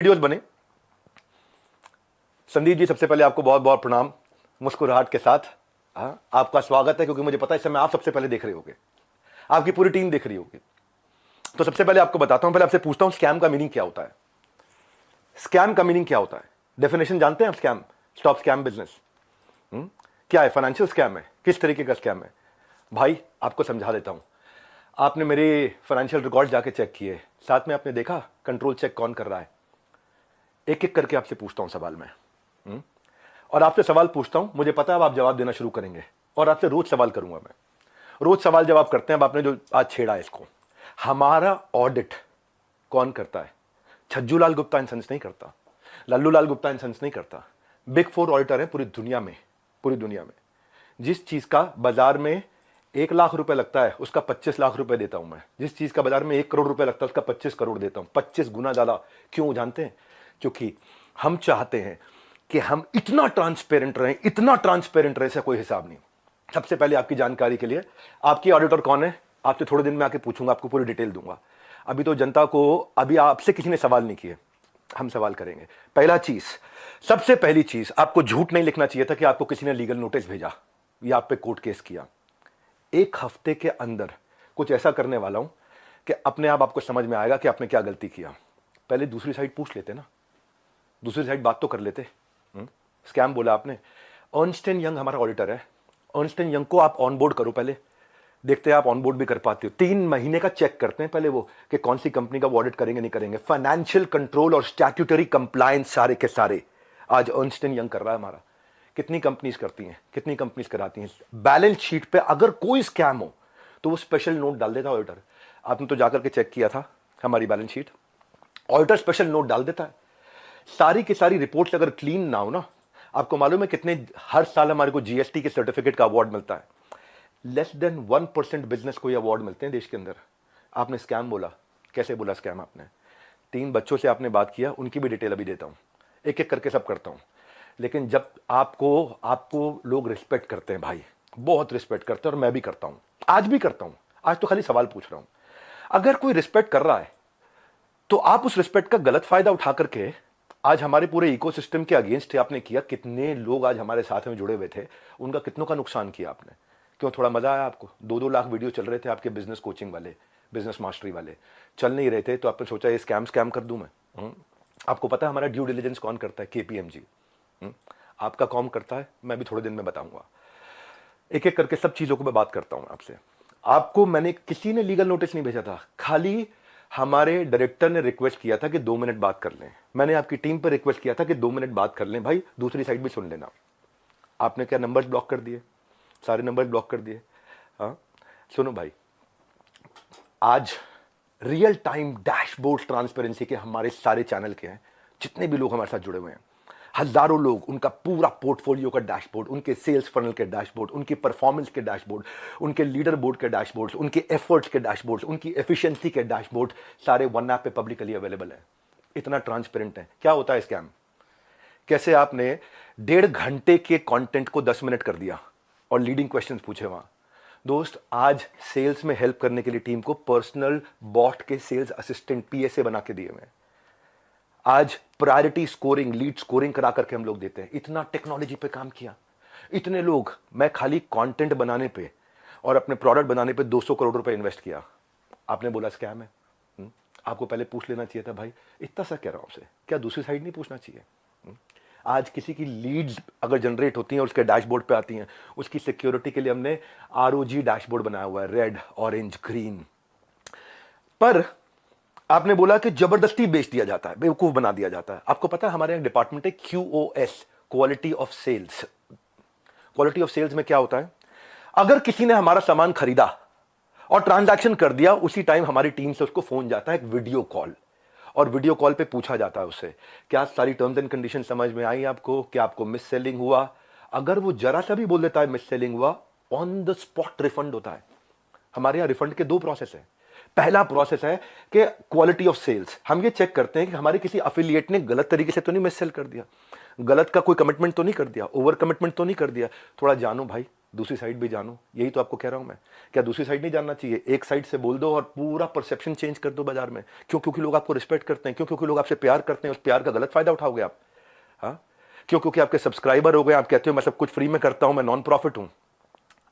Videos बने। संदीप जी, सबसे पहले आपको बहुत बहुत प्रणाम, मुस्कुराहट के साथ आपका स्वागत है, क्योंकि मुझे पता है इस समय आप सबसे पहले देख रहे होगे, आपकी पूरी टीम देख रही होगी। तो सबसे पहले आपको बताता हूं, पहले आपसे पूछता हूं स्कैम का मीनिंग क्या होता है। स्कैम का मीनिंग क्या होता है, डेफिनेशन जानते हैं आप? स्कैम, स्टॉप स्कैम बिजनेस क्या है? फाइनेंशियल स्कैम है? किस तरीके का स्कैम है भाई? आपको समझा देता हूं। आपने मेरे फाइनेंशियल रिकॉर्ड जाके चेक किए, साथ में आपने देखा कंट्रोल चेक कौन कर रहा है? एक एक करके आपसे पूछता हूं सवाल में, और आपसे सवाल पूछता हूं, मुझे पता है अब आप जवाब देना शुरू करेंगे, और आपसे रोज सवाल करूंगा मैं। रोज सवाल जवाब करते हैं। अब आपने जो आज छेड़ा है इसको, हमारा ऑडिट कौन करता है? छज्जू लाल गुप्ता एंड सन्स नहीं करता, लल्लू लाल गुप्ता एंड सन्स नहीं करता। बिग 4 ऑडिटर है पूरी दुनिया में। पूरी दुनिया में जिस चीज का बाजार में 1 लाख रुपए लगता है, उसका 25 लाख रुपए देता हूं मैं। जिस चीज का बाजार में 1 करोड़ रुपए लगता है, उसका 25 करोड़ देता हूं। 25 गुना ज्यादा। क्यों जानते हैं? क्योंकि हम चाहते हैं कि हम इतना ट्रांसपेरेंट रहें, इतना ट्रांसपेरेंट रहे, इसका कोई हिसाब नहीं। सबसे पहले आपकी जानकारी के लिए, आपकी ऑडिटर कौन है? आपसे थोड़े दिन में आके पूछूंगा, आपको पूरी डिटेल दूंगा। अभी तो जनता को, अभी आपसे किसी ने सवाल नहीं किए, हम सवाल करेंगे। पहला चीज, सबसे पहली चीज, आपको झूठ नहीं लिखना चाहिए था कि आपको किसी ने लीगल नोटिस भेजा या आप पे कोर्ट केस किया। 1 हफ्ते के अंदर कुछ ऐसा करने वाला हूं कि अपने आप आपको समझ में आएगा कि आपने क्या गलती किया। पहले दूसरी साइड पूछ लेते ना, दूसरी साइड बात तो कर लेते। स्कैम बोला आपने, अर्नस्ट एंड यंग हमारा ऑडिटर है। अर्नस्ट एंड यंग को आप ऑनबोर्ड करो, पहले देखते हैं आप ऑनबोर्ड भी कर पाते हो। 3 महीने का चेक करते हैं पहले वो, कि कौन सी कंपनी का वो ऑडिट करेंगे नहीं करेंगे। फाइनेंशियल कंट्रोल और स्टैट्यूटरी कंप्लायंस सारे के सारे आज अर्नस्ट एंड यंग कर रहा है हमारा। कितनी कंपनीज करती हैं, कितनी कंपनीज कराती हैं? बैलेंस शीट पे अगर कोई स्कैम हो तो वो स्पेशल नोट डाल देता ऑडिटर। आपने तो जाकर के चेक किया था हमारी balance sheet, auditor special note डाल देता है। सारी की सारी रिपोर्ट्स अगर क्लीन ना हो ना, आपको मालूम है कितने हर साल हमारे को जीएसटी के सर्टिफिकेट का अवार्ड मिलता है? लेस देन 1% बिजनेस को ये अवार्ड मिलते हैं देश के अंदर। आपने स्कैम बोला, कैसे बोला स्कैम आपने? 3 बच्चों से आपने बात किया, उनकी भी डिटेल अभी देता हूं, एक एक करके सब करता हूं। लेकिन जब आपको लोग रिस्पेक्ट करते हैं भाई, बहुत रिस्पेक्ट करते हैं, और मैं भी करता हूं, आज भी करता हूं। आज तो खाली सवाल पूछ रहा हूं। अगर कोई रिस्पेक्ट कर रहा है तो आप उस रिस्पेक्ट का गलत फायदा उठा करके आज हमारे पूरे इकोसिस्टम के अगेंस्ट आपने किया। कितने लोग आज हमारे साथ में जुड़े हुए थे, उनका कितनों का नुकसान किया आपने। क्यों? थोड़ा मजा आया आपको? 2-2 लाख वीडियो चल रहे थे आपके बिजनेस कोचिंग वाले, बिजनेस मास्टरी वाले, चल नहीं रहे थे, तो आपने सोचा ये स्कैम कर दूं मैं। आपको पता है हमारा ड्यू डिलिजेंस कौन करता है? केपीएमजी। आपका कौन करता है? मैं भी थोड़े दिन में बताऊंगा। एक एक करके सब चीजों को मैं बात करता हूं आपसे। आपको मैंने, किसी ने लीगल नोटिस नहीं भेजा था, खाली हमारे डायरेक्टर ने रिक्वेस्ट किया था कि 2 मिनट बात कर लें। मैंने आपकी टीम पर रिक्वेस्ट किया था कि 2 मिनट बात कर लें भाई, दूसरी साइड भी सुन लेना। आपने क्या नंबर्स ब्लॉक कर दिए? सारे नंबर्स ब्लॉक कर दिए। हाँ, सुनो भाई, आज रियल टाइम डैशबोर्ड ट्रांसपेरेंसी के हमारे सारे चैनल के हैं, जितने भी लोग हमारे साथ जुड़े हुए हैं, हजारों लोग, उनका पूरा पोर्टफोलियो का डैशबोर्ड, उनके सेल्स फनल के डैशबोर्ड, उनकी परफॉर्मेंस के डैशबोर्ड, उनके लीडर बोर्ड के डैशबोर्ड, उनके एफर्ट्स के डैशबोर्ड, उनकी एफिशिएंसी के डैशबोर्ड, सारे वन ऐप पे पब्लिकली अवेलेबल है। इतना ट्रांसपेरेंट है। क्या होता है स्कैम? कैसे आपने 1.5 घंटे के कंटेंट को 10 मिनट कर दिया और लीडिंग क्वेश्चंस पूछे वहां। दोस्त, आज सेल्स में हेल्प करने के लिए टीम को पर्सनल बॉट के सेल्स असिस्टेंट पीएसए बना के दिए हुए हैं। आज प्रायोरिटी स्कोरिंग, लीड स्कोरिंग करा करके हम लोग देते हैं। इतना टेक्नोलॉजी पे काम किया, इतने लोग, मैं खाली कंटेंट बनाने पे और अपने प्रोडक्ट बनाने पे 200 करोड़ रुपए इन्वेस्ट किया। आपने बोला स्कैम है? आपको पहले पूछ लेना चाहिए था भाई। इतना सा कह रहा हूं आपसे, क्या दूसरी साइड नहीं पूछना चाहिए? आज किसी की लीड्स अगर जनरेट होती हैं और उसके डैशबोर्ड पे आती हैं, उसकी सिक्योरिटी के लिए हमने आरओजी डैशबोर्ड बनाया हुआ है, रेड, ऑरेंज, ग्रीन। पर आपने बोला कि जबरदस्ती बेच दिया जाता है, बेवकूफ बना दिया जाता है। आपको पता है हमारे एक डिपार्टमेंट है QoS, quality of sales. Quality of sales में क्या होता है? अगर किसी ने हमारा सामान खरीदा और ट्रांजैक्शन कर दिया, उसी टाइम हमारी टीम से उसको फोन जाता है, एक वीडियो कॉल, और वीडियो कॉल पे पूछा जाता है उससे, क्या सारी टर्म्स एंड कंडीशन समझ में आई आपको? क्या आपको मिस सेलिंग हुआ? अगर वो जरा सा भी बोल देता है मिस सेलिंग हुआ, ऑन द स्पॉट रिफंड होता है। हमारे यहां रिफंड के 2 प्रोसेस है। पहला प्रोसेस है कि क्वालिटी ऑफ सेल्स, हम ये चेक करते हैं कि हमारे किसी अफिलिएट ने गलत तरीके से तो नहीं मिस सेल कर दिया, गलत का कोई कमिटमेंट तो नहीं कर दिया, ओवर कमिटमेंट तो नहीं कर दिया। थोड़ा जानो भाई, दूसरी साइड भी जानो, यही तो आपको कह रहा हूं मैं। क्या दूसरी साइड नहीं जानना चाहिए? एक साइड से बोल दो और पूरा परसेप्शन चेंज कर दो बाजार में। क्यों? क्योंकि लोग आपको रिस्पेक्ट करते हैं। क्यों? क्योंकि लोग आपसे प्यार करते हैं। उस प्यार का गलत फायदा उठाओगे आप? हाँ, क्यों? क्योंकि आपके सब्सक्राइबर हो गए, आप कहते हो मैं सब कुछ फ्री में करता हूं, मैं नॉन प्रॉफिट हूं।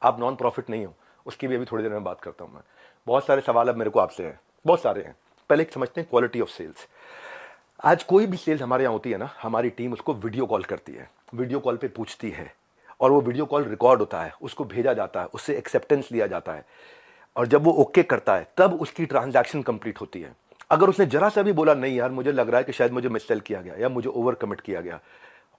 आप नॉन प्रॉफिट नहीं हो, उसकी भी अभी थोड़ी देर में बात करता हूं मैं। बहुत सारे सवाल अब मेरे को आपसे हैं, बहुत सारे हैं। पहले एक समझते हैं क्वालिटी ऑफ सेल्स। आज कोई भी सेल्स हमारे यहाँ होती है ना, हमारी टीम उसको वीडियो कॉल करती है, वीडियो कॉल पे पूछती है, और वो वीडियो कॉल रिकॉर्ड होता है, उसको भेजा जाता है, उससे एक्सेप्टेंस लिया जाता है, और जब वो ओके करता है तब उसकी ट्रांजैक्शन कंप्लीट होती है। अगर उसने जरा सा भी बोला नहीं यार मुझे लग रहा है कि शायद मुझे मिससेल किया गया या मुझे ओवर कमिट किया गया,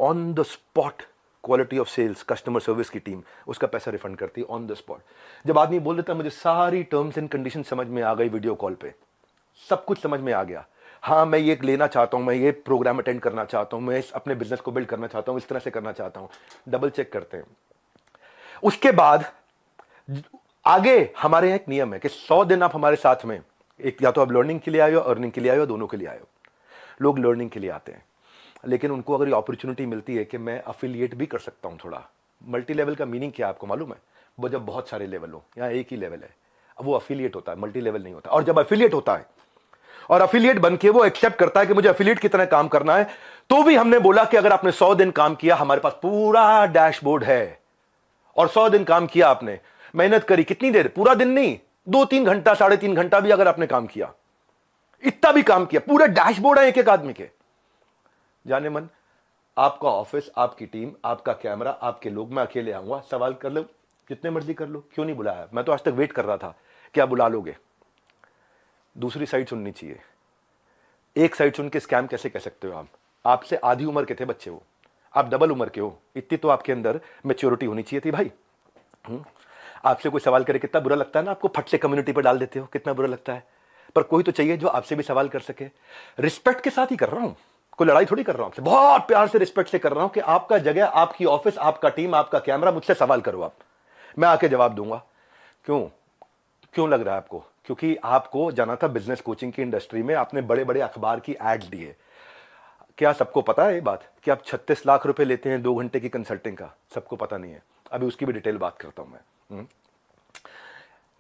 on the spot quality of sales customer service की टीम उसका पैसा रिफंड करती है ऑन द स्पॉट। जब आदमी बोल देता है मुझे सारी टर्म्स एंड कंडीशन समझ में आ गई वीडियो कॉल पे, सब कुछ समझ में आ गया, हाँ मैं ये लेना चाहता हूं, मैं ये प्रोग्राम अटेंड करना चाहता हूं, मैं अपने बिजनेस को बिल्ड करना चाहता हूं, इस तरह से करना चाहता हूं, डबल चेक करते हैं। उसके बाद आगे हमारे यहाँ एक नियम है कि 100 दिन आप हमारे साथ में, एक या तो आप लर्निंग के लिए आए हो, अर्निंग के लिए आए हो, दोनों के लिए आए हो। लोग लर्निंग के लिए आते हैं, लेकिन उनको अगर ये अपॉर्चुनिटी मिलती है कि मैं अफिलिएट भी कर सकता हूं थोड़ा। मल्टी लेवल का मीनिंग क्या है आपको मालूम है? वो जब बहुत सारे लेवल हो, यहाँ एक ही लेवल है, अब वो अफिलिएट होता है, मल्टी लेवल नहीं होता। और जब अफिलिएट होता है और अफिलिएट बनके वो एक्सेप्ट करता है कि मुझे अफिलिएट की तरह काम करना है, तो भी हमने बोला कि अगर आपने 100 दिन काम किया, हमारे पास पूरा डैशबोर्ड है। और 100 दिन काम किया आपने, मेहनत करी, कितनी देर? पूरा दिन नहीं, 2-3 घंटा, 3.5 घंटा भी अगर आपने काम किया, इतना भी काम किया, पूरे डैशबोर्ड है एक एक आदमी के। जाने मन, आपका ऑफिस, आपकी टीम, आपका कैमरा, आपके लोग, मैं अकेले आऊंगा, सवाल कर लो जितने मर्जी कर लो, क्यों नहीं बुलाया? मैं तो आज तक वेट कर रहा था, क्या बुला लोगे? दूसरी साइड सुननी चाहिए। एक साइड सुन के स्कैम कैसे कह सकते हो आप? आपसे आधी उम्र के थे बच्चे वो, आप डबल उम्र के हो, इतनी तो आपके अंदर मैच्योरिटी होनी चाहिए थी भाई। आपसे कोई सवाल करे कितना बुरा लगता है ना आपको, फट से कम्युनिटी पर डाल देते हो, कितना बुरा लगता है। पर कोई तो चाहिए जो आपसे भी सवाल कर सके। रिस्पेक्ट के साथ ही कर रहा हूं, कोई लड़ाई थोड़ी कर रहा हूं आपसे, बहुत प्यार से रिस्पेक्ट से कर रहा हूं कि आपका जगह, आपकी ऑफिस, आपका टीम, आपका कैमरा, मुझसे सवाल करो आप, मैं आके जवाब दूंगा। क्यों? क्यों लग रहा है आपको? क्योंकि आपको जाना था बिजनेस कोचिंग की इंडस्ट्री में, आपने बड़े बड़े अखबार की एड्स दिए। क्या सबको पता है ये बात कि आप 36 लाख रुपए लेते हैं 2 घंटे की कंसल्टिंग का? सबको पता नहीं है, अभी उसकी भी डिटेल बात करता हूं मैं।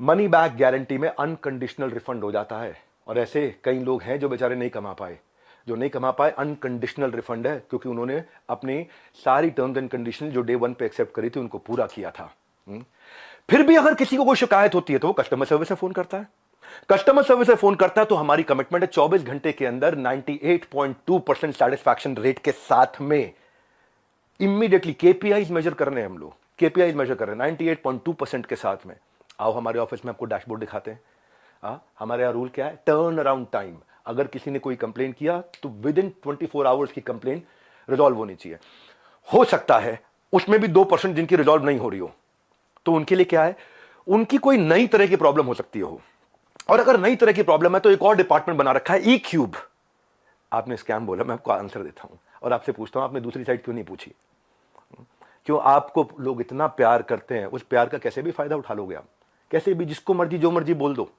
मनी बैक गारंटी में अनकंडीशनल रिफंड हो जाता है, और ऐसे कई लोग हैं जो बेचारे नहीं कमा पाए, जो नहीं कमा पाए, अनकंडीशनल रिफंड है, क्योंकि उन्होंने अपनी सारी टर्म्स एंड कंडीशन जो डे 1 पे एक्सेप्ट करी थी उनको पूरा किया था। फिर भी अगर किसी को कोई शिकायत होती है तो वो कस्टमर सर्विस से फोन करता है। कस्टमर सर्विस से फोन करता है तो हमारी कमिटमेंट है 24 घंटे के अंदर 98.2% सेटिस्फैक्शन रेट के साथ में इमीडिएटली केपीआईज मेजर कर रहे हैं हम लोग, केपीआईज मेजर कर रहे हैं 98.2% के साथ में। आओ हमारे ऑफिस में आपको डैशबोर्ड दिखाते हैं। हमारे यहाँ रूल क्या है? Turn around time. अगर किसी ने कोई कंप्लेन किया तो विद इन 24 आवर्स की कंप्लेन रिजॉल्व होनी चाहिए। हो सकता है उसमें भी 2% जिनकी रिजॉल्व नहीं हो रही हो, तो उनके लिए क्या है, उनकी कोई नई तरह की प्रॉब्लम हो सकती हो, और अगर नई तरह की प्रॉब्लम है तो एक और डिपार्टमेंट बना रखा है, ई क्यूब। आपने स्कैम बोला, मैं आपको आंसर देता हूं और आपसे पूछता हूं आपने दूसरी साइड क्यों नहीं पूछी? क्यों? आपको लोग इतना प्यार करते हैं, उस प्यार का कैसे भी फायदा उठा लोगे आप, कैसे भी, जिसको मर्जी जो मर्जी बोल दो।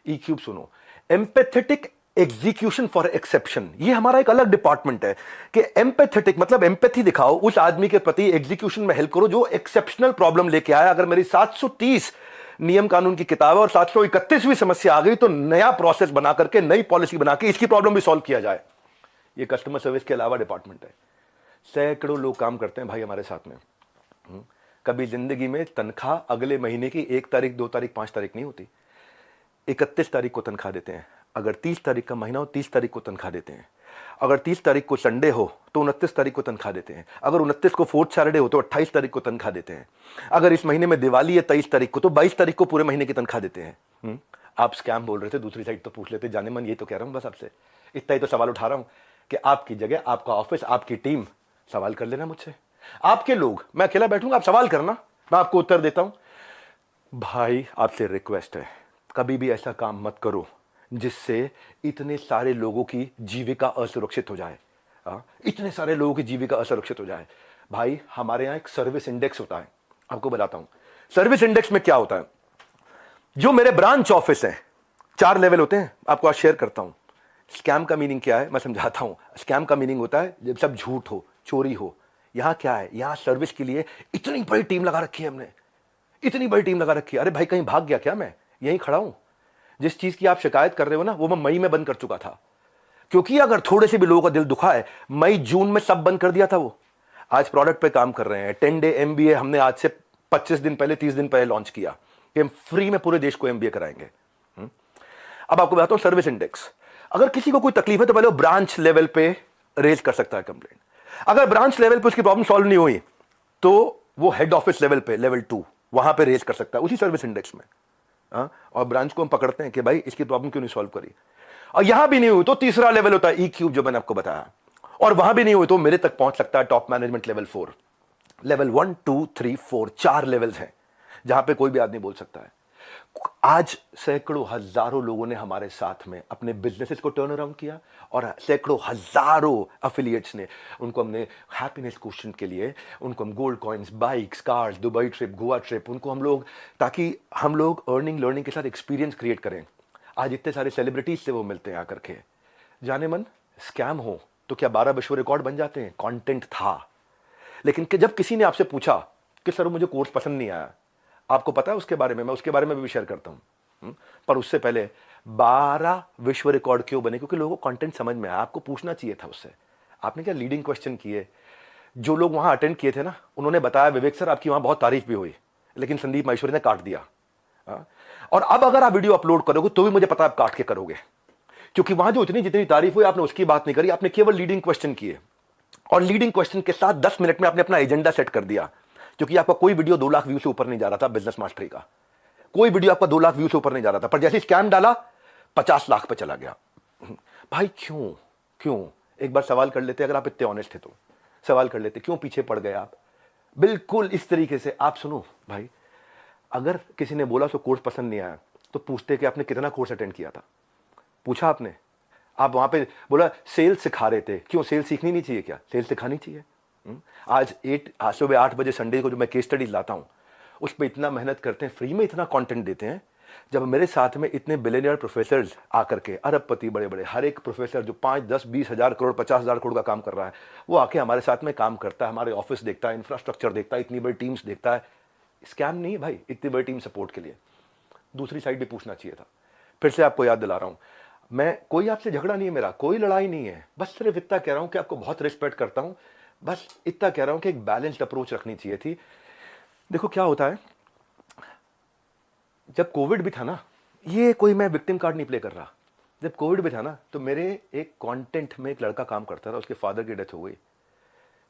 ई क्यूब सुनो, एम्पैथेटिक एग्जीक्यूशन फॉर एक्सेप्शन, ये हमारा एक अलग डिपार्टमेंट है कि एम्पैथेटिक मतलब एम्पैथी दिखाओ उस आदमी के प्रति, एग्जीक्यूशन में हेल्प करो जो एक्सेप्शनल प्रॉब्लम लेके आया। अगर मेरी 730 नियम कानून की किताब है और 731वीं समस्या आ गई तो नया प्रोसेस बना करके, नई पॉलिसी बना के इसकी प्रॉब्लम भी सॉल्व किया जाए। ये कस्टमर सर्विस के अलावा डिपार्टमेंट है। सैकड़ों लोग काम करते हैं भाई हमारे साथ में। कभी जिंदगी में तनख्वाह अगले महीने की 1 तारीख, 2 तारीख, 5 तारीख नहीं होती, 31 तारीख को तनख्वाह देते हैं। अगर 30 तारीख का महीना हो 30 तारीख को तनख्वाह देते हैं। अगर 30 तारीख को संडे हो तो 29 तारीख को तनख्वाह देते हैं। अगर 29 को फोर्थ सैटरडे हो तो 28 तारीख को तनख्वाह देते हैं। अगर इस महीने में दिवाली है 23 तारीख को तो 22 तारीख को पूरे महीने की तनख्वाह देते हैं। आप स्कैम बोल रहे थे, दूसरी साइड तो पूछ लेते। जाने मन ये तो कह रहा हूं बस आपसे, इतना ही तो सवाल उठा रहा हूं कि आपकी जगह, आपका ऑफिस, आपकी टीम, सवाल कर लेना मुझसे। आपके लोग, मैं अकेला बैठूंगा, आप सवाल करना, मैं आपको उत्तर देता हूं। भाई आपसे रिक्वेस्ट है, कभी भी ऐसा काम मत करो जिससे इतने सारे लोगों की जीविका असुरक्षित हो जाए। इतने सारे लोगों की जीविका असुरक्षित हो जाए। भाई हमारे यहां एक सर्विस इंडेक्स होता है, आपको बताता हूं। सर्विस इंडेक्स में क्या होता है? जो मेरे ब्रांच ऑफिस है, 4 लेवल होते हैं, आपको आज शेयर करता हूं। स्कैम का मीनिंग क्या है मैं समझाता हूं। स्कैम का मीनिंग होता है जब सब झूठ हो, चोरी हो। यहां क्या है, यहां सर्विस के लिए इतनी बड़ी टीम लगा रखी है हमने, इतनी बड़ी टीम लगा रखी है। अरे भाई, कहीं भाग गया क्या? मैं यहीं खड़ा हूं। जिस चीज की आप शिकायत कर रहे हो ना, वो मैं मई में बंद कर चुका था, क्योंकि अगर थोड़े से भी लोगों का दिल दुखा है, मई जून में सब बंद कर दिया था वो। आज प्रोडक्ट पे काम कर रहे हैं। 10 डे MBA हमने आज से 25 दिन पहले, 30 दिन पहले लॉन्च किया कि हम फ्री में पूरे देश को MBA कराएंगे। अब आपको बताता हूं सर्विस इंडेक्स। अगर किसी को कोई तकलीफ है तो पहले वो ब्रांच लेवल पे रेज कर सकता है कंप्लेंट। अगर ब्रांच लेवल पे उसकी प्रॉब्लम सॉल्व नहीं हुई तो वो हेड ऑफिस लेवल पे, लेवल 2, वहां पे रेज कर सकता है उसी सर्विस इंडेक्स में। और ब्रांच को हम पकड़ते हैं कि भाई इसकी प्रॉब्लम क्यों नहीं सॉल्व करी। और यहां भी नहीं हुई तो तीसरा लेवल होता है E-क्यूब, जो मैंने आपको बताया। और वहां भी नहीं हुई तो मेरे तक पहुंच सकता है top management level 4। Level 1, 2, 3, 4, 4 levels हैं जहां पे कोई भी आदमी बोल सकता है। आज सैकड़ों हजारों लोगों ने हमारे साथ में अपने बिजनेसेस को टर्न अराउंड किया, और सैकड़ों हजारों एफिलिएट्स ने, उनको हमने हैप्पीनेस क्वेश्चन के लिए, उनको हम gold coins, bikes, cars, Dubai trip, Goa trip, उनको हम लोग, ताकि हम लोग अर्निंग लर्निंग के साथ एक्सपीरियंस क्रिएट करें। आज इतने सारे सेलिब्रिटीज से वो मिलते हैं आकर के। जाने मन स्कैम हो तो क्या 12 विश्व रिकॉर्ड बन जाते हैं? कंटेंट था। लेकिन जब किसी ने आपसे पूछा कि सर मुझे कोर्स पसंद नहीं आया, आपको पता है उसके बारे में, मैं उसके बारे में भी शेयर करता हूं। पर उससे पहले 12 विश्व रिकॉर्ड क्यों बने? क्योंकि लोगों को कंटेंट समझ में आया। आपको पूछना चाहिए था उससे। आपने क्या लीडिंग क्वेश्चन किए? जो लोग वहां अटेंड किए थे ना, उन्होंने बताया विवेक सर आपकी वहां बहुत तारीफ भी हुई, लेकिन संदीप माहेश्वरी ने काट दिया। और अब अगर आप वीडियो अपलोड करोगे तो भी मुझे पता है आप काट के करोगे, क्योंकि वहां जो इतनी जितनी तारीफ हुई आपने उसकी बात नहीं करी, आपने केवल लीडिंग क्वेश्चन किए। और लीडिंग क्वेश्चन के साथ 10 मिनट में आपने अपना एजेंडा सेट कर दिया, क्योंकि आपका कोई वीडियो 2 लाख व्यू से ऊपर नहीं जा रहा था। बिजनेस मास्टरी का कोई वीडियो आपका 2 लाख व्यू से ऊपर नहीं जा रहा था, पर जैसे स्कैम डाला 50 लाख पे चला गया। भाई क्यों? क्यों? एक बार सवाल कर लेते, अगर आप इतने ऑनेस्ट थे तो सवाल कर लेते, क्यों पीछे पड़ गए आप? बिल्कुल इस तरीके से आप सुनो भाई, अगर किसी ने बोला सो कोर्स पसंद नहीं आया तो पूछते कि आपने कितना कोर्स अटेंड किया था। पूछा आपने? आप वहां पे बोला सेल्स सिखा रहे थे, क्यों? सेल्स सीखनी नहीं चाहिए क्या? सेल्स सिखानी चाहिए। आज सुबह 8 बजे संडे को जो मैं केस स्टडीज लाता हूं, उस पर इतना मेहनत करते हैं, फ्री में इतना कंटेंट देते हैं। जब मेरे साथ में इतने बिलियनियर प्रोफेसर्स आकर के, अरबपति बड़े बड़े, हर एक प्रोफेसर जो 5, 10, 20 हजार करोड़, 50 हजार करोड़ का काम कर रहा है, वो आके हमारे साथ में काम करता है, हमारे ऑफिस देखता है, इंफ्रास्ट्रक्चर देखता है, इतनी बड़ी टीम्स देखता है। स्कैम नहीं है भाई, इतनी बड़ी टीम सपोर्ट के लिए। दूसरी साइड भी पूछना चाहिए था। फिर से आपको याद दिला रहा हूं, मैं कोई आपसे झगड़ा नहीं है, मेरा कोई लड़ाई नहीं है, बस सिर्फ इतना कह रहा हूं कि आपको बहुत रिस्पेक्ट करता हूं, बस इतना कह रहा हूं कि एक बैलेंस्ड अप्रोच रखनी चाहिए थी। देखो क्या होता है, जब कोविड भी था ना, ये कोई मैं विक्टिम कार्ड नहीं प्ले कर रहा, जब कोविड भी था ना, तो मेरे एक कंटेंट में एक लड़का काम करता था, उसके फादर की डेथ हो गई।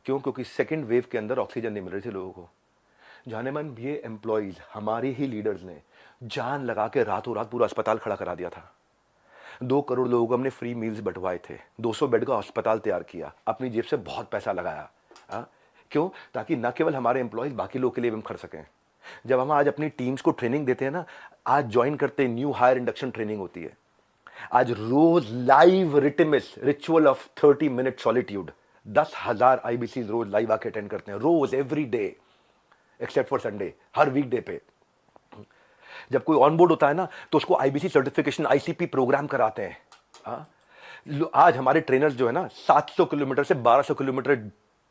क्यों? क्योंकि सेकेंड वेव के अंदर ऑक्सीजन नहीं मिल रही थी लोगों को। जाने मन ये एम्प्लॉइज, हमारे ही लीडर्स ने जान लगा के रातों रात पूरा अस्पताल खड़ा करा दिया था। 2 करोड़ लोगों को हमने फ्री मील्स बंटवाए थे, 200 बेड का अस्पताल तैयार किया, अपनी जेब से बहुत पैसा लगाया। क्यों? ताकि न केवल हमारे एम्प्लॉइज, बाकी लोगों के लिए भी हम खड़ सकें। जब हम आज अपनी टीम्स को ट्रेनिंग देते हैं ना, आज ज्वाइन करते हैं, न्यू हायर इंडक्शन ट्रेनिंग होती है, आज रोज लाइव रिटिमिस ritual of 30 minute solitude, 10,000 IBC रोज लाइव आके अटेंड करते हैं, रोज, every day except for Sunday, हर वीकडे पे। जब कोई ऑनबोर्ड होता है ना, तो उसको IBC सर्टिफिकेशन, ICP प्रोग्राम कराते हैं। आज हमारे ट्रेनर्स जो है ना, 700 किलोमीटर से 1200 किलोमीटर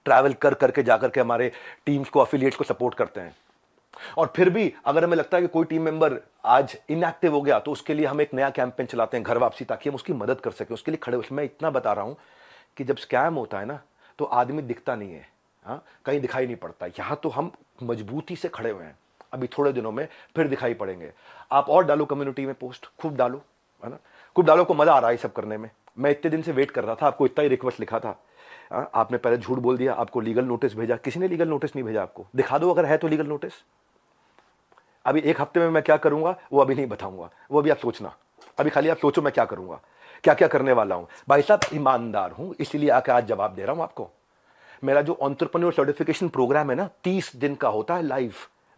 ट्रैवल कर करके जाकर के हमारे टीम्स को, एफिलिएट्स को सपोर्ट करते हैं। और फिर भी अगर हमें लगता है कि कोई टीम मेंबर आज इनएक्टिव हो गया, तो उसके लिए हम एक नया कैंपेन चलाते हैं, घर वापसी, ताकि हम उसकी मदद कर सकें, उसके लिए खड़े। मैं इतना बता रहा हूं कि जब स्कैम होता है ना, तो आदमी दिखता नहीं है, कहीं दिखाई नहीं पड़ता। यहां तो हम मजबूती से खड़े हुए हैं, अभी थोड़े दिनों में फिर दिखाई पड़ेंगे। आप और डालो कम्युनिटी में पोस्ट, खूब डालो, है ना, खूब डालो, को मजा आ रहा है सब करने में। मैं इतने दिन से वेट कर रहा था, आपको इतना ही रिक्वेस्ट लिखा था, आपने पहले झूठ बोल दिया, आपको लीगल नोटिस भेजा। किसी ने लीगल नोटिस नहीं भेजा आपको, दिखा दो अगर है तो लीगल नोटिस। अभी 1 हफ्ते में मैं क्या करूंगा वो अभी नहीं बताऊंगा, वो अभी आप सोचना, अभी खाली आप सोचो मैं क्या करूंगा, क्या क्या करने वाला हूं। भाई साहब ईमानदार हूं, इसलिए आके आज जवाब दे रहा हूं आपको। मेरा जो एंटरप्रेन्योर सर्टिफिकेशन प्रोग्राम है ना, 30 दिन का होता है,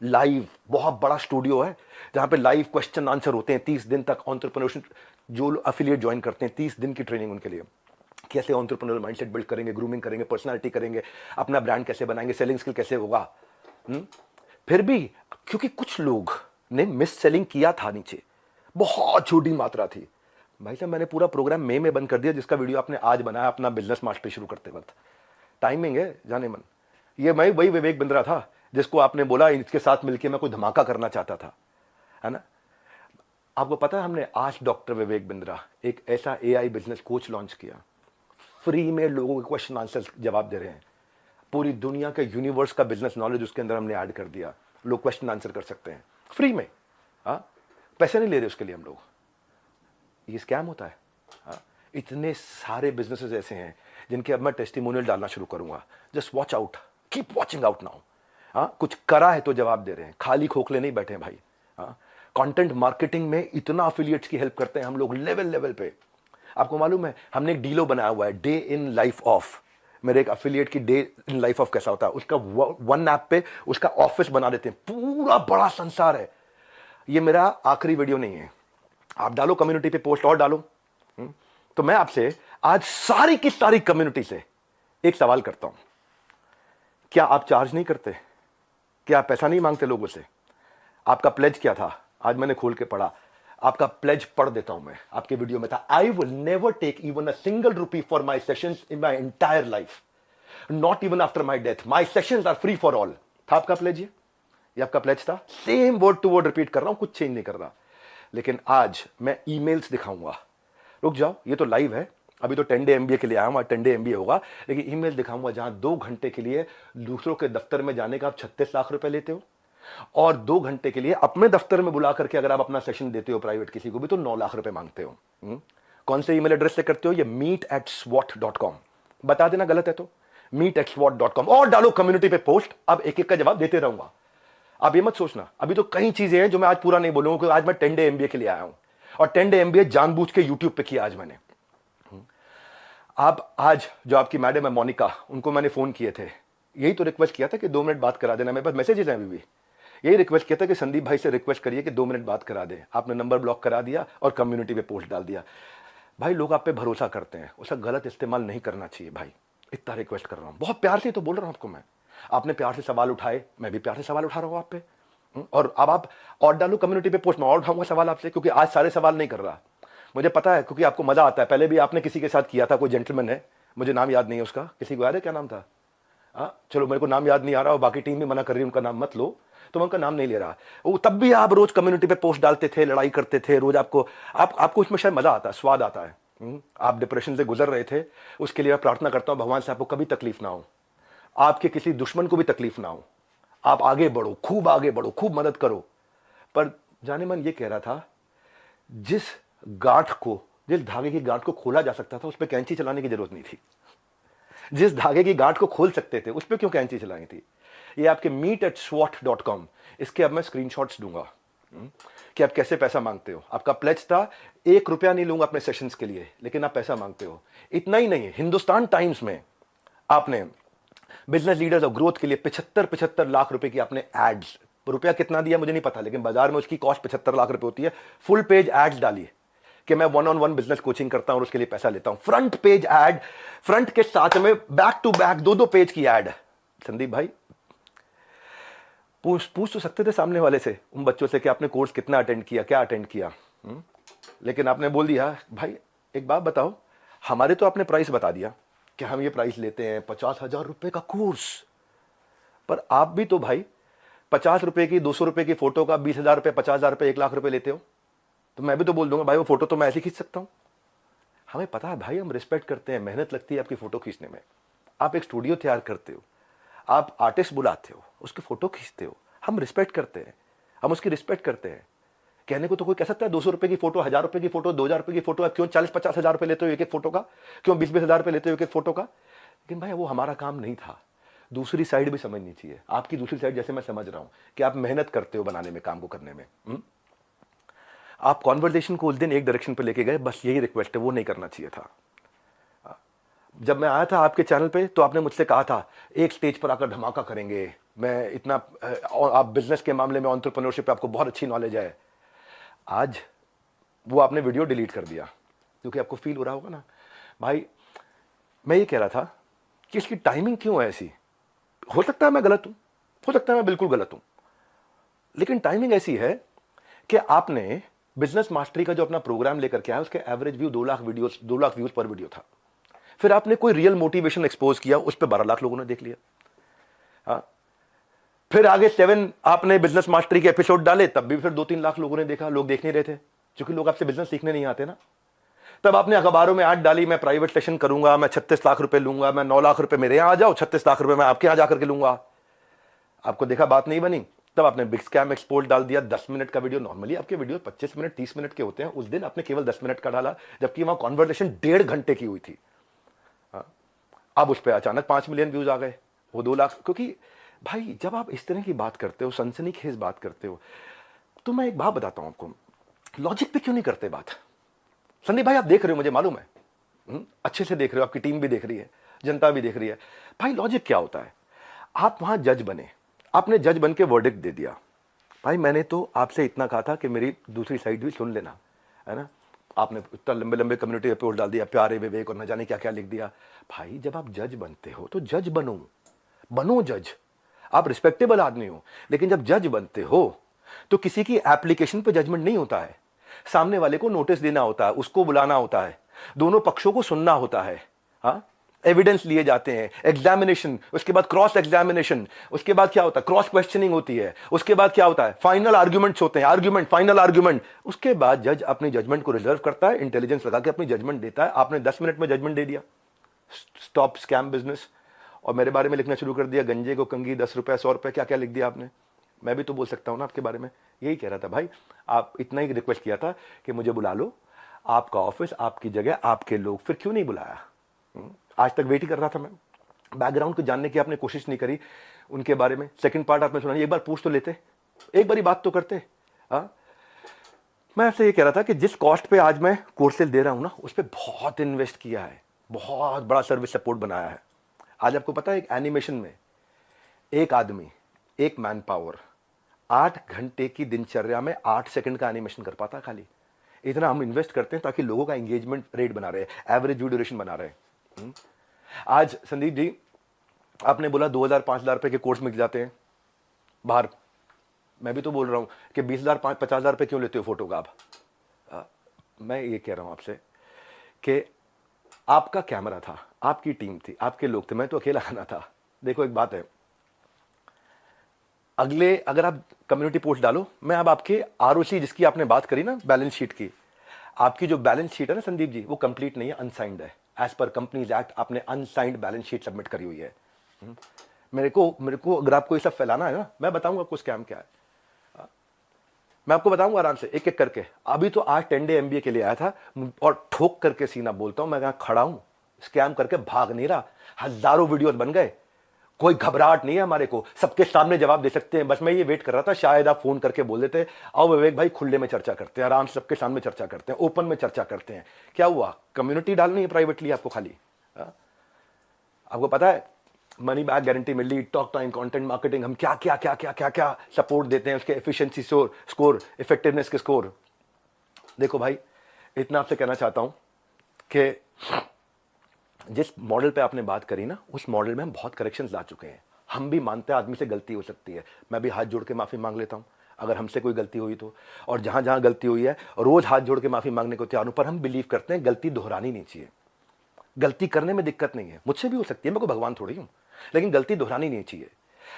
लाइव बहुत बड़ा स्टूडियो है जहां पे लाइव क्वेश्चन आंसर होते हैं 30 दिन तक। एंटरप्रेन्योरशिप जो एफिलिएट ज्वाइन करते हैं, 30 दिन की ट्रेनिंग उनके लिए, कैसे एंटरप्रेन्योर माइंडसेट बिल्ड करेंगे, ग्रूमिंग करेंगे, पर्सनालिटी करेंगे, अपना ब्रांड कैसे बनाएंगे, सेलिंग स्किल कैसे होगा। फिर भी क्योंकि कुछ लोग ने मिस सेलिंग किया था, नीचे बहुत छोटी मात्रा थी। भाई साहब मैंने पूरा प्रोग्राम मई में बंद कर दिया, जिसका वीडियो आपने आज बनाया अपना बिजनेस मास्टरी शुरू करते वक्त। टाइमिंग है जाने मन। ये मैं वही विवेक बिंद्रा था जिसको आपने बोला इसके साथ मिलकर मैं कोई धमाका करना चाहता था, है ना। आपको पता है हमने आज डॉक्टर विवेक बिंद्रा एक ऐसा एआई बिजनेस कोच लॉन्च किया, फ्री में लोगों के क्वेश्चन आंसर जवाब दे रहे हैं। पूरी दुनिया के यूनिवर्स का बिजनेस नॉलेज उसके अंदर हमने ऐड कर दिया, लोग क्वेश्चन आंसर कर सकते हैं फ्री में। हाँ, पैसे नहीं ले रहे उसके लिए हम लोग। ये स्कैम होता है। हाँ, इतने सारे बिजनेसेस ऐसे हैं जिनके अब मैं टेस्टिमोनियल डालना शुरू करूंगा। Just watch out, keep watching out now. हाँ, कुछ करा है तो जवाब दे रहे हैं, खाली खोखले नहीं बैठे भाई। हाँ, कंटेंट मार्केटिंग में इतना अफिलिएट्स की हेल्प करते हैं हम लोग लेवल लेवल पे। आपको मालूम है हमने एक डीलो बनाया हुआ है, डे इन लाइफ ऑफ। मेरे एक अफिलिएट की डे इन लाइफ ऑफ कैसा होता है, उसका वन ऐप पे उसका ऑफिस बना देते हैं, पूरा बड़ा संसार है। ये मेरा आखिरी वीडियो नहीं है, आप डालो कम्युनिटी पे पोस्ट और डालो। तो मैं आपसे आज सारी की सारी कम्युनिटी से एक सवाल करता हूं, क्या आप चार्ज नहीं करते? क्या आप पैसा नहीं मांगते लोगों से? आपका प्लेज क्या था? आज मैंने खोल के पढ़ा, आपका प्लेज पढ़ देता हूं मैं। आपके वीडियो में था, I will never take even a single rupee for my sessions in my entire life, not even after my death, my sessions are free for all. था आपका प्लेज? ये आपका प्लेज था। Same word to word repeat कर रहा हूं, कुछ change नहीं कर रहा। लेकिन आज मैं ईमेल्स दिखाऊंगा। रुक जाओ, ये तो लाइव है, अभी तो 10 डे MBA के लिए आया हूं, 10 डे MBA होगा, लेकिन ईमेल दिखाऊंगा जहां 2 घंटे के लिए दूसरों के दफ्तर में जाने का आप 36 लाख रुपए लेते हो, और 2 घंटे के लिए अपने दफ्तर में बुला करके अगर आप अपना सेशन देते हो प्राइवेट किसी को भी तो 9 लाख रुपए मांगते हो। कौन से ईमेल एड्रेस से करते हो? ये meet@swat.com। बता देना गलत है तो meet@swat.com, और डालो कम्युनिटी पे पोस्ट। अब एक एक का जवाब देते रहूंगा। आप ये मत सोचना, अभी तो कई चीजें हैं जो मैं आज पूरा नहीं बोलूंगा, क्योंकि आज मैं 10 डे MBA के लिए आया हूं, और 10 डे MBA जानबूझ के यूट्यूब पे किया आज मैंने। आप आज जो आपकी मैडम है मोनिका, उनको मैंने फोन किए थे, यही तो रिक्वेस्ट किया था कि 2 मिनट बात करा देना। मेरे पास मैसेजेस हैं अभी भी, यही रिक्वेस्ट किया था कि संदीप भाई से रिक्वेस्ट करिए कि 2 मिनट बात करा दे। आपने नंबर ब्लॉक करा दिया और कम्युनिटी पे पोस्ट डाल दिया। भाई लोग आप पे भरोसा करते हैं, उसका गलत इस्तेमाल नहीं करना चाहिए भाई। इतना रिक्वेस्ट कर रहा हूं, बहुत प्यार से तो बोल रहा हूं आपको मैं। आपने प्यार से सवाल उठाए, मैं भी प्यार से सवाल उठा रहा हूं आप पे। और अब आप और डालो कम्युनिटी पे पोस्ट, मैं और उठाऊंगा सवाल आपसे, क्योंकि आज सारे सवाल नहीं कर रहा, मुझे पता है, क्योंकि आपको मजा आता है। पहले भी आपने किसी के साथ किया था, कोई जेंटलमैन है, मुझे नाम याद नहीं है उसका, किसी को याद है क्या नाम था? चलो मेरे को नाम याद नहीं आ रहा, और बाकी टीम भी मना कर रही है उनका नाम मत लो, तो मैं उनका नाम नहीं ले रहा। वो तब भी आप रोज कम्युनिटी पे पोस्ट डालते थे, लड़ाई करते थे रोज। आपको उसमें शायद मजा आता है, स्वाद आता है। आप डिप्रेशन से गुजर रहे थे, उसके लिए मैं प्रार्थना करता हूं भगवान से आपको कभी तकलीफ ना हो, आपके किसी दुश्मन को भी तकलीफ ना हो, आप आगे बढ़ो, खूब आगे बढ़ो, खूब मदद करो। पर जाने मन ये कह रहा था, जिस धागे की गांठ को खोला जा सकता था उस पर कैंची चलाने की जरूरत नहीं थी। जिस धागे की गांठ को खोल सकते थे उस पर क्यों कैंची चलानी थी? ये आपके meet@swat.com, इसके अब मैं स्क्रीनशॉट्स दूंगा कि आप कैसे पैसा मांगते हो। आपका प्लेज था 1 रुपया नहीं लूंगा अपने सेशंस के लिए, लेकिन आप पैसा मांगते हो। इतना ही नहीं, हिंदुस्तान टाइम्स में आपने बिजनेस लीडर्स ऑफ ग्रोथ के लिए 75 लाख रुपए की आपने एड्स, रुपया कितना दिया मुझे नहीं पता, लेकिन बाजार में उसकी कॉस्ट 75 लाख रुपए होती है। फुल पेज एड्स डाली कि मैं 1-on-1 बिजनेस कोचिंग करता हूं और उसके लिए पैसा लेता हूं। फ्रंट पेज एड, फ्रंट के साथ में बैक टू बैक 2-2 पेज की एड। संदीप भाई पूछ तो सकते थे सामने वाले से, उन बच्चों से कि आपने कोर्स कितना अटेंड किया, क्या अटेंड किया, लेकिन आपने बोल दिया भाई एक बात बताओ, हमारे तो आपने प्राइस बता दिया कि हम ये प्राइस लेते हैं 50,000 रुपए का कोर्स, पर आप भी तो भाई 50 रुपए की, 200 रुपए की फोटो का 20,000 रुपए, 50,000 रुपए, 1 लाख रुपए लेते हो। तो मैं भी तो बोल दूंगा भाई वो फोटो तो मैं ऐसे खींच सकता हूं। हमें पता है भाई, हम रिस्पेक्ट करते हैं, मेहनत लगती है आपकी फोटो खींचने में। आप एक स्टूडियो तैयार करते हो, आप आर्टिस्ट बुलाते हो, उसकी फोटो खींचते हो, हम रिस्पेक्ट करते हैं, हम उसकी रिस्पेक्ट करते हैं। कहने को तो कोई कह सकता है 200 रुपए की फोटो, 1000 रुपए की फोटो, 2000 रुपए की फोटो, आप क्यों 40-50 हजार रुपए लेते हो एक एक फोटो का, क्यों 20-20 हजार रुपए लेते हो एक एक फोटो का? लेकिन भाई वो हमारा काम नहीं था। दूसरी साइड भी समझनी चाहिए, आपकी दूसरी साइड जैसे मैं समझ रहा हूं कि आप मेहनत करते हो बनाने में, काम को करने में। आप कॉन्वर्सेशन को उस दिन एक डायरेक्शन पे लेके गए, बस यही रिक्वेस्ट है, वो नहीं करना चाहिए था। जब मैं आया था आपके चैनल पे तो आपने मुझसे कहा था एक स्टेज पर आकर धमाका करेंगे, मैं इतना, आप बिजनेस के मामले में, एंटरप्रेन्योरशिप पे आपको बहुत अच्छी नॉलेज है। आज वो आपने वीडियो डिलीट कर दिया, क्योंकि आपको फील हो रहा होगा ना भाई। मैं ये कह रहा था कि इसकी टाइमिंग क्यों है ऐसी? हो सकता है मैं गलत हूं, हो सकता है मैं बिल्कुल गलत हूं, लेकिन टाइमिंग ऐसी है कि आपने बिजनेस मास्टरी का जो अपना प्रोग्राम लेकर के आया, उसके एवरेज व्यू 2 लाख व्यूज पर वीडियो था। फिर आपने कोई रियल मोटिवेशन एक्सपोज किया, उस पर 12 लाख लोगों ने देख लिया। हाँ, फिर आगे 7 आपने बिजनेस मास्टरी के एपिसोड डाले, तब भी फिर 2-3 लाख लोगों ने देखा। लोग देख नहीं रहे थे क्योंकि लोग आपसे बिजनेस सीखने नहीं आते ना। तब आपने अखबारों में ऐड डाली, मैं प्राइवेट सेशन करूंगा, मैं 36 लाख रुपए लूंगा, मैं 9 लाख रुपए मेरे यहां आ जाओ, 36 लाख रुपए मैं आपके यहां जाकर के लूंगा। आपको देखा बात नहीं बनी, तब आपने बिग स्कैम एक्सपोर्ट डाल दिया। 10 मिनट का वीडियो, नॉर्मली आपके वीडियो 25 मिनट 30 मिनट के होते हैं, उस दिन आपने केवल 10 मिनट का डाला, जबकि वहां कॉन्वर्सेशन 1.5 घंटे की हुई थी। अब उस पर अचानक 5 मिलियन व्यूज आ गए, वो 2 लाख। क्योंकि भाई जब आप इस तरह की बात करते हो, सनसनीखेज बात करते हो, तो मैं एक बात बताता हूं आपको, लॉजिक पे क्यों नहीं करते बात। संदीप भाई आप देख रहे हो, मुझे मालूम है, अच्छे से देख रहे हो, आपकी टीम भी देख रही है, जनता भी देख रही है। भाई लॉजिक क्या होता है, आप वहां जज बने, आपने जज बन के वर्डिक्ट दे दिया। भाई मैंने तो आपसे इतना कहा था कि मेरी दूसरी साइड भी सुन लेना, है ना। आपने इतना लंबे लंबे कम्युनिटी रिपोर्ट डाल दिया, प्यारे विवेक और न जाने क्या क्या लिख दिया। भाई जब आप जज बनते हो तो जज बनो जज। आप रिस्पेक्टेबल आदमी हो, लेकिन जब जज बनते हो तो किसी की एप्लीकेशन पे जजमेंट नहीं होता है। सामने वाले को नोटिस देना होता है, उसको बुलाना होता है, दोनों पक्षों को सुनना होता है। हाँ, एविडेंस लिए जाते हैं, एग्जामिनेशन, उसके बाद क्रॉस एग्जामिनेशन, उसके बाद क्या होता है, क्रॉस क्वेश्चनिंग होती है, उसके बाद क्या होता है, फाइनल आर्ग्यूमेंट्स होते हैं, आर्ग्यूमेंट, फाइनल आर्ग्यूमेंट। उसके बाद जज अपनी जजमेंट को रिजर्व करता है, इंटेलिजेंस लगा के अपनी जजमेंट देता है। आपने 10 मिनट में जजमेंट दे दिया, स्टॉप स्कैम बिजनेस, और मेरे बारे में लिखना शुरू कर दिया, गंजे को कंगी 10 रुपए 100 रुपए, क्या क्या लिख दिया आपने। मैं भी तो बोल सकता हूं ना आपके बारे में, यही कह रहा था भाई। आप इतना ही रिक्वेस्ट किया था कि मुझे बुला लो, आपका ऑफिस, आपकी जगह, आपके लोग, फिर क्यों नहीं बुलाया। आज तक वेट ही कर रहा था मैं, बैकग्राउंड को जानने की आपने कोशिश नहीं करी उनके बारे में। सेकंड पार्ट आपने सुना, एक बार पूछ तो लेते, एक बारी बात तो करते। मैं आपसे ये कह रहा था कि जिस कॉस्ट पे आज मैं कोर्सेज दे रहा हूं ना, उस पर बहुत इन्वेस्ट किया है, बहुत बड़ा सर्विस सपोर्ट बनाया है। आज आपको पता है, एक एनिमेशन में एक आदमी, एक मैन पावर 8 घंटे की दिनचर्या में 8 सेकंड का एनिमेशन कर पाता। खाली इतना हम इन्वेस्ट करते हैं ताकि लोगों का एंगेजमेंट रेट बना रहे, एवरेज व्यू ड्यूरेशन बना रहे। आज संदीप जी आपने बोला 2,000-5,000 रुपए के कोर्स मिल जाते हैं बाहर। मैं भी तो बोल रहा हूं कि 20,000-50,000 रुपए क्यों लेते हो फोटो का आप। मैं ये कह रहा हूं आपसे कि आपका कैमरा था, आपकी टीम थी, आपके लोग थे, मैं तो अकेला आना था। देखो एक बात है, अगले अगर आप कम्युनिटी पोस्ट डालो, मैं अब आपके आरओसी जिसकी आपने बात करी ना, बैलेंस शीट की, आपकी जो बैलेंस शीट है ना संदीप जी, वो कंप्लीट नहीं है, अनसाइंड है। एज पर कंपनीज एक्ट आपने अनसाइंड बैलेंस शीट सबमिट करी हुई है। मेरे को अगर आपको ये सब फैलाना है ना, मैं बताऊंगा आपको स्कैम क्या है, मैं आपको बताऊंगा आराम से एक एक करके। अभी तो आज 10 डे MBA के लिए आया था और ठोक करके सीना बोलता हूं, मैं यहां खड़ा हूं, स्कैम करके भाग नहीं रहा। हजारों वीडियोस बन गए, कोई घबराहट नहीं है हमारे को, सबके सामने जवाब दे सकते हैं। बस मैं ये वेट कर रहा था, शायद आप फोन करके बोल देते, आओ विवेक भाई खुले में चर्चा करते हैं, आराम से सबके सामने चर्चा करते हैं, ओपन में चर्चा करते हैं। क्या हुआ, कम्युनिटी डालनी है प्राइवेटली आपको खाली। आपको पता है मनी बैक गारंटी मिल रही, टॉक टाइम, कंटेंट मार्केटिंग, हम क्या क्या क्या क्या क्या क्या सपोर्ट देते हैं, उसके एफिशिएंसी स्कोर, इफेक्टिवनेस के स्कोर। देखो भाई इतना आपसे कहना चाहता हूं कि जिस मॉडल पे आपने बात करी ना, उस मॉडल में हम बहुत करेक्शंस ला चुके हैं। हम भी मानते हैं आदमी से गलती हो सकती है, मैं भी हाथ जोड़ के माफी मांग लेता हूं अगर हमसे कोई गलती हुई तो। और जहां जहां गलती हुई है रोज हाथ जोड़ के माफी मांगने को तैयार हूं, पर हम बिलीव करते हैं गलती दोहरानी नहीं चाहिए। गलती करने में दिक्कत नहीं है, मुझसे भी हो सकती है, मैं कोई भगवान थोड़ी हूं, लेकिन गलती दोहरानी नहीं चाहिए।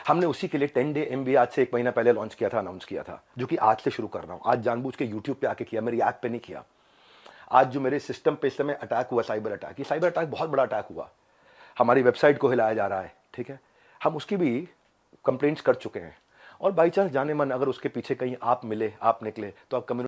हमने उसी के लिए 10 डे MBA आज से 1 महीना पहले लॉन्च किया था, अनाउंस किया था, जो कि आज से शुरू कर रहा हूं। आज जानबूझ के YouTube पे आके किया, मेरी ऐप पे नहीं किया। आज जो मेरे सिस्टम पे इस समय अटैक हुआ, साइबर अटैक, ये साइबर अटैक बहुत बड़ा अटैक हुआ, हमारी वेबसाइट को हिलाया जा रहा है, ठीक है, हम उसकी भी कंप्लेंट्स कर चुके हैं। और बाई चांस जाने मन अगर उसके पीछे कहीं आप मिले, आप निकले, तो आप कम्युनिटी